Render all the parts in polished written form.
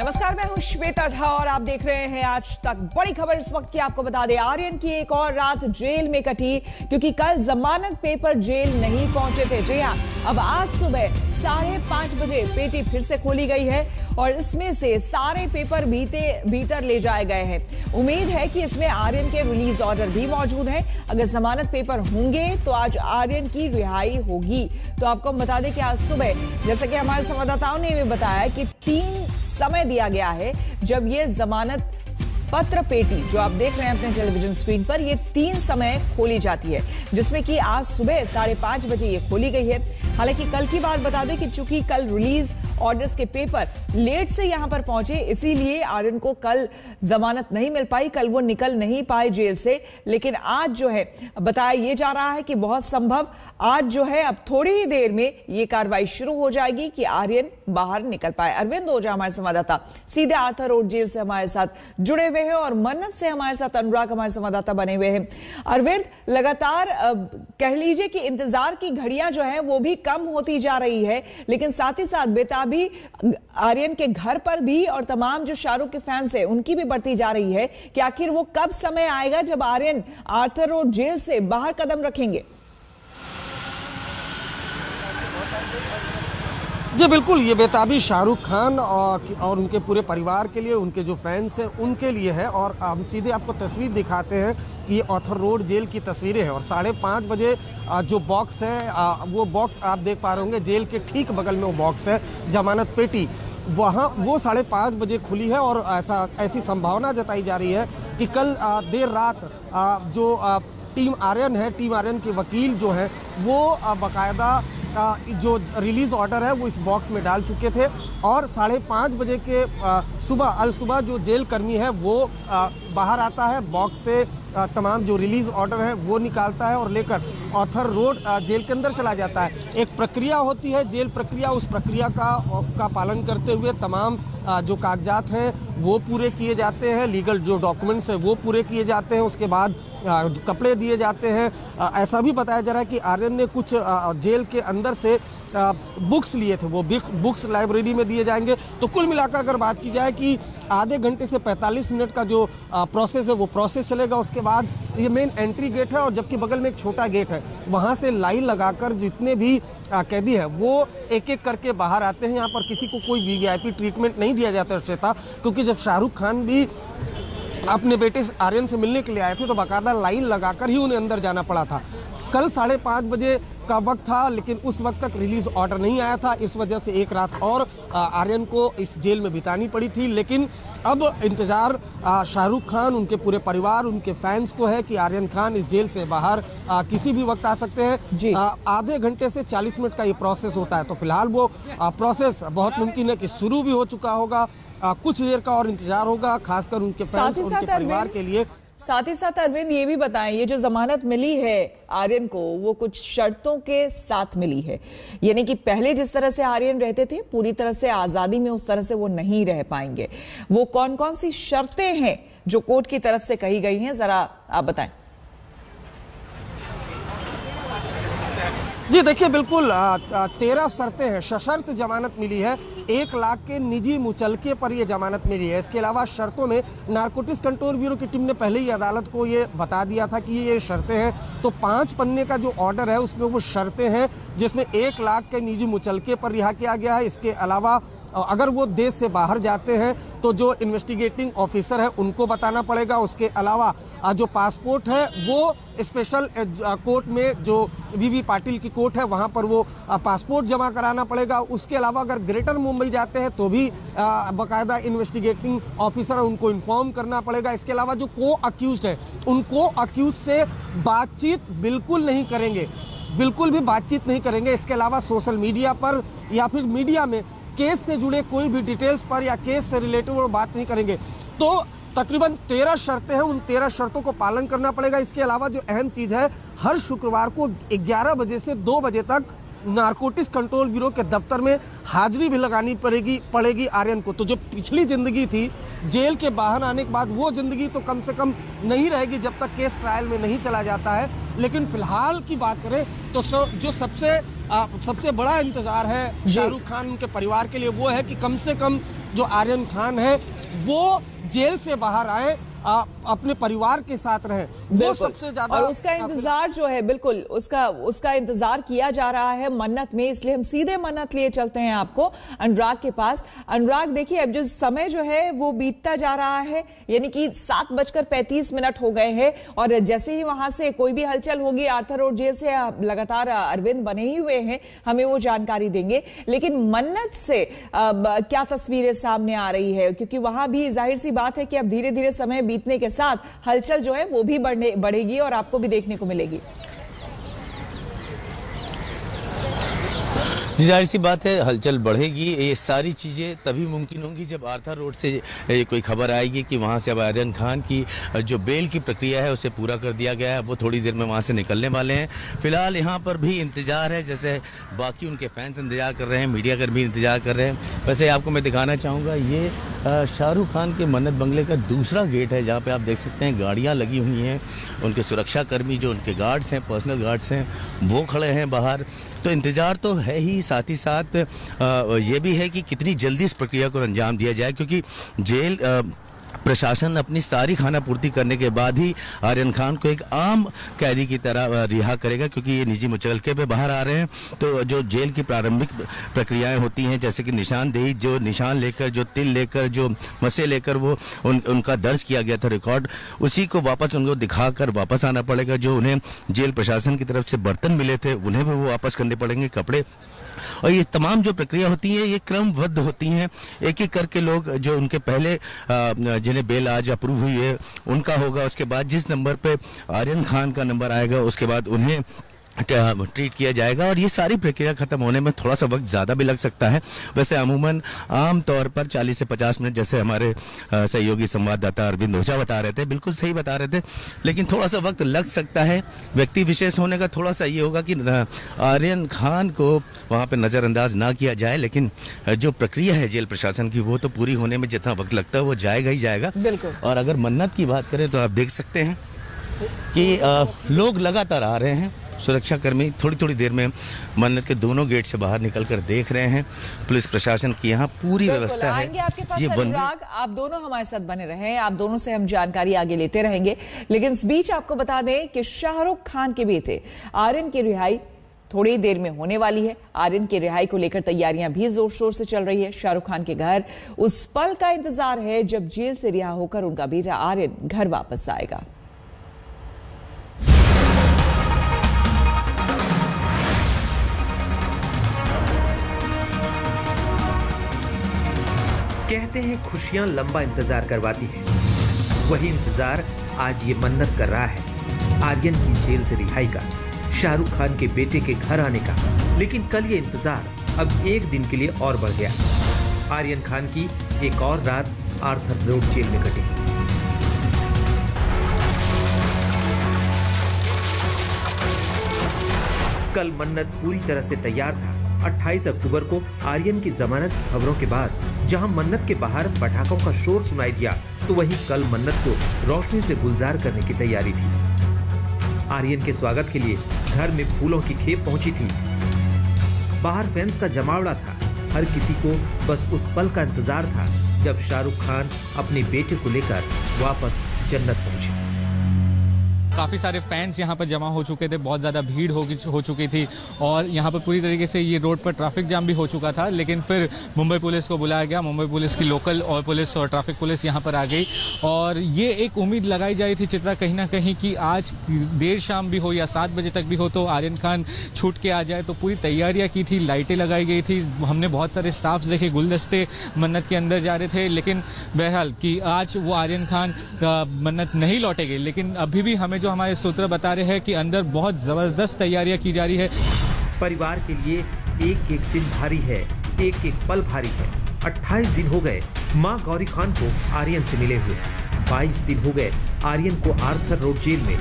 नमस्कार, मैं हूं श्वेता झा और आप देख रहे हैं आज तक। बड़ी खबर इस वक्त की आपको बता दें, आर्यन की एक और रात जेल में कटी क्योंकि कल जमानत पेपर जेल नहीं पहुंचे थे। जी हां, अब आज सुबह 5:30 बजे पेटी फिर से खोली गई है और इसमें से सारे पेपर भीतर ले जाए गए हैं। उम्मीद है कि इसमें आर्यन के रिलीज ऑर्डर भी मौजूद है। अगर जमानत पेपर होंगे तो आज आर्यन की रिहाई होगी। तो आपको हम बता दें कि आज सुबह, जैसा कि हमारे संवाददाताओं ने भी बताया, कि 3 समय दिया गया है जब ये जमानत पत्र पेटी जो आप देख रहे हैं अपने टेलीविजन स्क्रीन पर, ये 3 समय खोली जाती है, जिसमें कि आज सुबह 5:30 बजे ये खोली गई है। हालांकि कल की बात बता दें कि चूंकि कल रिलीज ऑर्डर्स के पेपर लेट से यहां पर पहुंचे, इसीलिए आर्यन को कल जमानत नहीं मिल पाई, कल वो निकल नहीं पाए जेल से। लेकिन आज जो है बताया ये जा रहा है कि बहुत संभव आज जो है अब थोड़ी ही देर में ये कार्रवाई शुरू हो जाएगी कि आर्यन बाहर निकल पाए। अरविंद ओझा हमारे संवाददाता सीधे आर्थर रोड जेल से हमारे साथ जुड़े हुए हैं और मन्नत से हमारे साथ अनुराग हमारे संवाददाता बने हुए हैं। अरविंद, लगातार कह लीजिए कि इंतजार की घड़ियां जो है वो भी कम होती जा रही है, लेकिन साथ ही साथ बेताबी आर्यन के घर पर भी और तमाम जो शाहरुख के फैंस हैं उनकी भी बढ़ती जा रही है कि आखिर वो कब समय आएगा जब आर्यन आर्थर रोड जेल से बाहर कदम रखेंगे। जी बिल्कुल, ये बेताबी शाहरुख खान और उनके पूरे परिवार के लिए, उनके जो फैंस हैं उनके लिए है। और हम सीधे आपको तस्वीर दिखाते हैं, ये आर्थर रोड जेल की तस्वीरें हैं और 5:30 बजे जो बॉक्स है, वो बॉक्स आप देख पा रहे होंगे, जेल के ठीक बगल में वो बॉक्स है, जमानत पेटी, वहाँ वो 5:30 बजे खुली है। और ऐसी संभावना जताई जा रही है कि कल देर रात जो टीम आर्यन है, टीम आर्यन के वकील जो है वो बाकायदा जो रिलीज ऑर्डर है वो इस बॉक्स में डाल चुके थे और 5:30 बजे के सुबह जो जेल कर्मी है वो बाहर आता है, बॉक्स से तमाम जो रिलीज ऑर्डर है वो निकालता है और लेकर आर्थर रोड जेल के अंदर चला जाता है। एक प्रक्रिया होती है, जेल प्रक्रिया, उस प्रक्रिया का पालन करते हुए तमाम जो कागजात हैं वो पूरे किए जाते हैं, लीगल जो डॉक्यूमेंट्स हैं वो पूरे किए जाते हैं, उसके बाद कपड़े दिए जाते हैं। ऐसा भी बताया जा रहा है कि आर्यन ने कुछ जेल के अंदर से बुक्स लिए थे, वो बुक्स लाइब्रेरी में दिए जाएंगे। तो कुल मिलाकर अगर बात की जाए कि आधे घंटे से 45 मिनट का जो प्रोसेस है वो प्रोसेस चलेगा। उसके बाद ये मेन एंट्री गेट है और जबकि बगल में एक छोटा गेट है, वहाँ से लाइन लगाकर जितने भी कैदी हैं वो एक एक करके बाहर आते हैं। यहाँ पर किसी को कोई वीवीआईपी ट्रीटमेंट नहीं दिया जाता है श्वेता, क्योंकि जब शाहरुख खान भी अपने बेटे आर्यन से मिलने के लिए आए थे तो बाकायदा लाइन लगाकर ही उन्हें अंदर जाना पड़ा था। कल 5:30 बजे का वक्त था, लेकिन उस वक्त तक रिलीज ऑर्डर नहीं आया था, इस वजह से एक रात और आर्यन को इस जेल में बितानी पड़ी थी। लेकिन अब इंतजार शाहरुख खान, उनके पूरे परिवार, उनके फैंस को है कि आर्यन खान इस जेल से बाहर किसी भी वक्त आ सकते हैं। आधे घंटे से 40 मिनट का ये प्रोसेस होता है, तो फिलहाल वो प्रोसेस बहुत मुमकिन है कि शुरू भी हो चुका होगा। कुछ देर का और इंतजार होगा, खासकर उनके फैंस और उनके परिवार के लिए। साथ ही साथ अरविंद, ये भी बताएं, ये जो जमानत मिली है आर्यन को वो कुछ शर्तों के साथ मिली है, यानी कि पहले जिस तरह से आर्यन रहते थे पूरी तरह से आजादी में उस तरह से वो नहीं रह पाएंगे। वो कौन कौन सी शर्तें हैं जो कोर्ट की तरफ से कही गई हैं, जरा आप बताएं। जी देखिए, बिल्कुल 13 शर्तें हैं, सशर्त जमानत मिली है। 1 लाख के निजी मुचलके पर यह जमानत मिली है। इसके अलावा शर्तों में नारकोटिक्स कंट्रोल ब्यूरो की टीम ने पहले ही अदालत को ये बता दिया था कि ये शर्तें हैं। तो 5 पन्ने का जो ऑर्डर है उसमें वो शर्तें हैं, जिसमें 1 लाख के निजी मुचलके पर रिहा किया गया है। इसके अलावा अगर वो देश से बाहर जाते हैं तो जो इन्वेस्टिगेटिंग ऑफिसर है उनको बताना पड़ेगा। उसके अलावा जो पासपोर्ट है वो स्पेशल कोर्ट में, जो वीवी पाटिल की कोर्ट है वहाँ पर वो पासपोर्ट जमा कराना पड़ेगा। उसके अलावा अगर ग्रेटर मुंबई जाते हैं तो भी बाकायदा इन्वेस्टिगेटिंग ऑफिसर है उनको इन्फॉर्म करना पड़ेगा। इसके अलावा जो को अक्यूज्ड है उनको अक्यूज से बातचीत बिल्कुल नहीं करेंगे, बिल्कुल भी बातचीत नहीं करेंगे। इसके अलावा सोशल मीडिया पर या फिर मीडिया में केस से जुड़े कोई भी डिटेल्स पर या केस से रिलेटेड वो बात नहीं करेंगे। तो तकरीबन 13 शर्तें हैं, उन 13 शर्तों को पालन करना पड़ेगा। इसके अलावा जो अहम चीज़ है, हर शुक्रवार को 11 बजे से 2 बजे तक नारकोटिक्स कंट्रोल ब्यूरो के दफ्तर में हाजिरी भी लगानी पड़ेगी आर्यन को। तो जो पिछली ज़िंदगी थी जेल के बाहर आने के बाद, वो ज़िंदगी तो कम से कम नहीं रहेगी जब तक केस ट्रायल में नहीं चला जाता है। लेकिन फिलहाल की बात करें तो जो सबसे बड़ा इंतजार है शाहरुख खान उनके परिवार के लिए वो है कि कम से कम जो आर्यन खान है वो जेल से बाहर आए, अपने परिवार के साथ रहे, वो सबसे ज्यादा। और उसका इंतजार जो है, बिल्कुल उसका इंतजार किया जा रहा है मन्नत में, इसलिए हम सीधे मन्नत लिए चलते हैं आपको अनुराग के पास। अनुराग देखिए, अब जो समय जो है वो बीतता जा रहा है, यानी कि 7:35 हो गए हैं, और जैसे ही वहां से कोई भी हलचल होगी, आर्थर रोड जेल से लगातार अरविंद बने ही हुए हैं, हमें वो जानकारी देंगे। लेकिन मन्नत से क्या तस्वीरें सामने आ रही है, क्योंकि वहां भी जाहिर सी बात है कि अब धीरे धीरे समय बीतने के साथ हलचल जो है वो भी बढ़ेगी और आपको भी देखने को मिलेगी। जाहिर सी बात है, हलचल बढ़ेगी। ये सारी चीज़ें तभी मुमकिन होंगी जब आर्थर रोड से कोई खबर आएगी कि वहाँ से अब आर्यन खान की जो बेल की प्रक्रिया है उसे पूरा कर दिया गया है। वो थोड़ी देर में वहाँ से निकलने वाले हैं। फिलहाल यहाँ पर भी इंतज़ार है, जैसे बाकी उनके फैंस इंतज़ार कर रहे हैं, मीडिया कर्मी इंतज़ार कर रहे हैं। वैसे आपको मैं दिखाना चाहूँगा, ये शाहरुख खान के मन्नत बंगले का दूसरा गेट है, जहाँ पर आप देख सकते हैं गाड़ियाँ लगी हुई हैं। उनके सुरक्षाकर्मी जो उनके गार्ड्स हैं, पर्सनल गार्ड्स हैं, वो खड़े हैं बाहर। तो इंतज़ार तो है ही, साथ ही साथ ये भी है कि कितनी जल्दी इस प्रक्रिया को अंजाम दिया जाए, क्योंकि जेल प्रशासन अपनी सारी खाना पूर्ति करने के बाद ही आर्यन खान को एक आम कैदी की तरह रिहा करेगा, क्योंकि ये निजी मुचलके पे बाहर आ रहे हैं। तो जो जेल की प्रारंभिक प्रक्रियाएं होती हैं, जैसे कि निशानदेही, जो निशान लेकर, जो तिल लेकर, जो मसे लेकर वो उनका दर्ज किया गया था रिकॉर्ड, उसी को वापस उनको दिखाकर वापस आना पड़ेगा। जो उन्हें जेल प्रशासन की तरफ से बर्तन मिले थे उन्हें भी वो वापस करने पड़ेंगे, कपड़े। और ये तमाम जो प्रक्रिया होती है ये क्रमबद्ध होती हैं। एक एक करके लोग जो उनके पहले जिन्हें बेल आज अप्रूव हुई है उनका होगा, उसके बाद जिस नंबर पे आर्यन खान का नंबर आएगा उसके बाद उन्हें ट्रीट किया जाएगा। और ये सारी प्रक्रिया खत्म होने में थोड़ा सा वक्त ज़्यादा भी लग सकता है। वैसे अमूमन आम तौर पर 40 से 50 मिनट, जैसे हमारे सहयोगी संवाददाता अरविंद ओझा बता रहे थे, बिल्कुल सही बता रहे थे, लेकिन थोड़ा सा वक्त लग सकता है। व्यक्ति विशेष होने का थोड़ा सा ये होगा कि आर्यन खान को वहाँ पर नज़रअंदाज ना किया जाए, लेकिन जो प्रक्रिया है जेल प्रशासन की वो तो पूरी होने में जितना वक्त लगता है वो जाएगा ही जाएगा। और अगर मन्नत की बात करें तो आप देख सकते हैं कि लोग लगातार आ रहे हैं। सुरक्षाकर्मी थोड़ी थोड़ी देर में मन्नत के दोनों गेट से बाहर निकलकर देख रहे हैं। पुलिस प्रशासन की यहाँ पूरी व्यवस्था है। आपके पास अनुराग, आप दोनों हमारे साथ बने रहे, आप दोनों से हम जानकारी आगे लेते रहेंगे। लेकिन इस बीच आपको बता दें कि शाहरुख खान के बेटे आर्यन की रिहाई थोड़ी देर में होने वाली है। आर्यन की रिहाई को लेकर तैयारियां भी जोर शोर से चल रही है। शाहरुख खान के घर उस पल का इंतजार है जब जेल से रिहा होकर उनका बेटा आर्यन घर वापस आएगा। कहते हैं खुशियां लंबा इंतजार करवाती हैं, वही इंतजार आज ये मन्नत कर रहा है आर्यन की जेल से रिहाई का, शाहरुख खान के बेटे के घर आने का। लेकिन कल ये इंतजार अब एक दिन के लिए और बढ़ गया। आर्यन खान की एक और रात आर्थर रोड जेल में कटी। कल मन्नत पूरी तरह से तैयार था। 28 अक्टूबर को आर्यन की जमानत की खबरों के बाद जहां मन्नत के बाहर पटाखों का शोर सुनाई दिया, तो वहीं कल मन्नत को रोशनी से गुलजार करने की तैयारी थी। आर्यन के स्वागत के लिए घर में फूलों की खेप पहुंची थी। बाहर फैंस का जमावड़ा था। हर किसी को बस उस पल का इंतजार था जब शाहरुख खान अपने बेटे को लेकर वापस जन्नत पहुंचे। काफ़ी सारे फैंस यहाँ पर जमा हो चुके थे, बहुत ज़्यादा भीड़ हो चुकी थी और यहाँ पर पूरी तरीके से ये रोड पर ट्रैफिक जाम भी हो चुका था। लेकिन फिर मुंबई पुलिस को बुलाया गया। मुंबई पुलिस की लोकल और पुलिस और ट्रैफिक पुलिस यहाँ पर आ गई और ये एक उम्मीद लगाई जा रही थी चित्रा कहीं ना कहीं कि आज देर शाम भी हो या 7 बजे तक भी हो तो आर्यन खान छूट के आ जाए। तो पूरी तैयारियाँ की थी, लाइटें लगाई गई थी, हमने बहुत सारे स्टाफ्स देखे, गुलदस्ते मन्नत के अंदर जा रहे थे। लेकिन बहरहाल कि आज वो आर्यन खान मन्नत नहीं लौटेगी। लेकिन अभी भी हमें जो हमारे सूत्र बता रहे हैं कि अंदर बहुत जबरदस्त तैयारियां की जा रही है। परिवार के लिए एक एक दिन भारी है, एक एक पल भारी है। 28 दिन हो गए मां गौरी खान को आर्यन से मिले हुए। 22 दिन हो गए आर्यन को आर्थर रोड जेल में।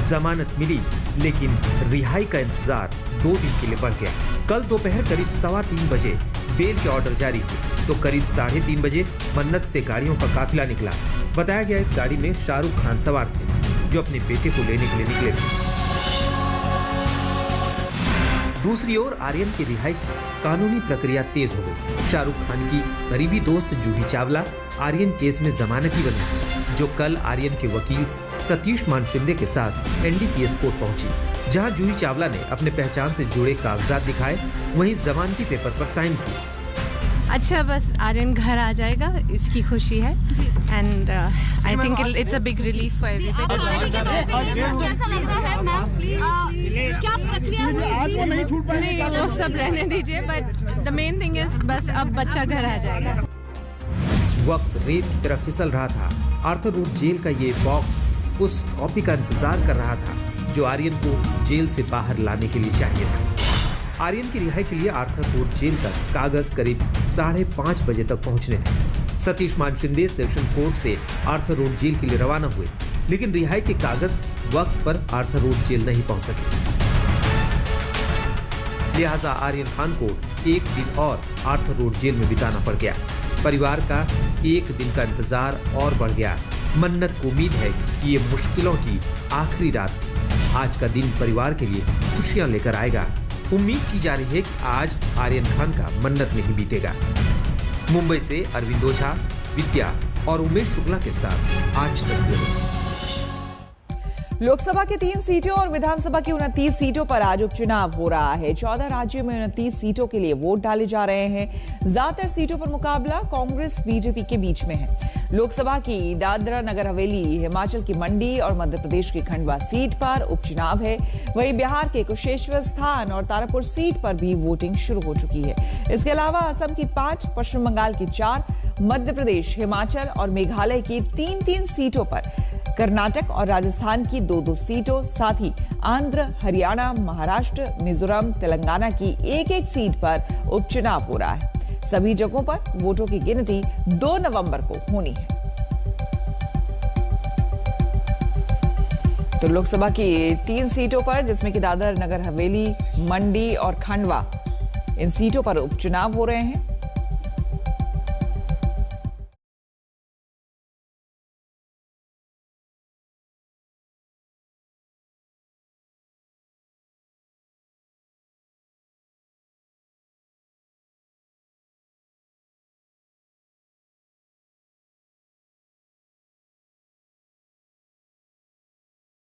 जमानत मिली लेकिन रिहाई का इंतजार 2 दिन के लिए बढ़ गया। कल दोपहर करीब 3:15 बजे बेल के ऑर्डर जारी हुए तो करीब 3:30 बजे मन्नत से गाड़ियों का काफिला निकला। बताया गया इस गाड़ी में शाहरुख खान सवार थे जो अपने बेटे को लेने के लिए निकले थे। दूसरी ओर आर्यन की रिहाई की कानूनी प्रक्रिया तेज हो गई। शाहरुख खान की करीबी दोस्त जूही चावला आर्यन केस में जमानती बनी, जो कल आर्यन के वकील सतीश मान शिंदे के साथ एनडीपीएस कोर्ट पहुंची, जहां जूही चावला ने अपने पहचान से जुड़े कागजात दिखाए, वहीं जमानती पेपर पर साइन किए। अच्छा, बस आर्यन घर आ जाएगा, इसकी खुशी है and I think it's a big relief for everybody. कैसा लगता है मैम? क्या प्रक्रिया नहीं, वो सब रहने दीजिए, but the main thing is बस अब बच्चा घर आ जाएगा। वक्त रेत की तरफ फिसल रहा था। आर्थर रोड जेल का ये बॉक्स उस कॉपी का इंतजार कर रहा था जो आर्यन को जेल से बाहर लाने के लिए चाहिए था। आर्यन की रिहाई के लिए आर्थर रोड जेल तक कागज करीब 5:30 बजे तक पहुंचने थे। सतीश मान शिंदे सेशन कोर्ट से आर्थर रोड जेल के लिए रवाना हुए, लेकिन रिहाई के कागज वक्त पर आर्थर रोड जेल नहीं पहुंच सके। लिहाजा आर्यन खान को एक दिन और आर्थर रोड जेल में बिताना पड़ गया। परिवार का एक दिन का इंतजार और बढ़ गया। मन्नत को उम्मीद है कि ये मुश्किलों की आखिरी रात थी। आज का दिन परिवार के लिए खुशियां लेकर आएगा। उम्मीद की जा रही है कि आज आर्यन खान का मन्नत में ही बीतेगा। मुंबई से अरविंद ओझा, विद्या और उमेश शुक्ला के साथ आज तक ब्यूरो। लोकसभा की 3 सीटों और विधानसभा की 29 सीटों पर आज उपचुनाव हो रहा है। 14 राज्यों में 29 सीटों के लिए वोट डाले जा रहे हैं। ज्यादातर सीटों पर मुकाबला कांग्रेस बीजेपी के बीच में है। लोकसभा की दादरा नगर हवेली, हिमाचल की मंडी और मध्य प्रदेश की खंडवा सीट पर उपचुनाव है। वहीं बिहार के कुशेश्वर स्थान और तारापुर सीट पर भी वोटिंग शुरू हो चुकी है। इसके अलावा असम की 5, पश्चिम बंगाल की 4, मध्य प्रदेश, हिमाचल और मेघालय की 3-3 सीटों पर, कर्नाटक और राजस्थान की 2-2 सीटों, साथ ही आंध्र, हरियाणा, महाराष्ट्र, मिजोरम, तेलंगाना की 1-1 सीट पर उपचुनाव हो रहा है। सभी जगहों पर वोटों की गिनती 2 नवंबर को होनी है। तो लोकसभा की 3 सीटों पर, जिसमें कि दादर नगर हवेली, मंडी और खंडवा, इन सीटों पर उपचुनाव हो रहे हैं।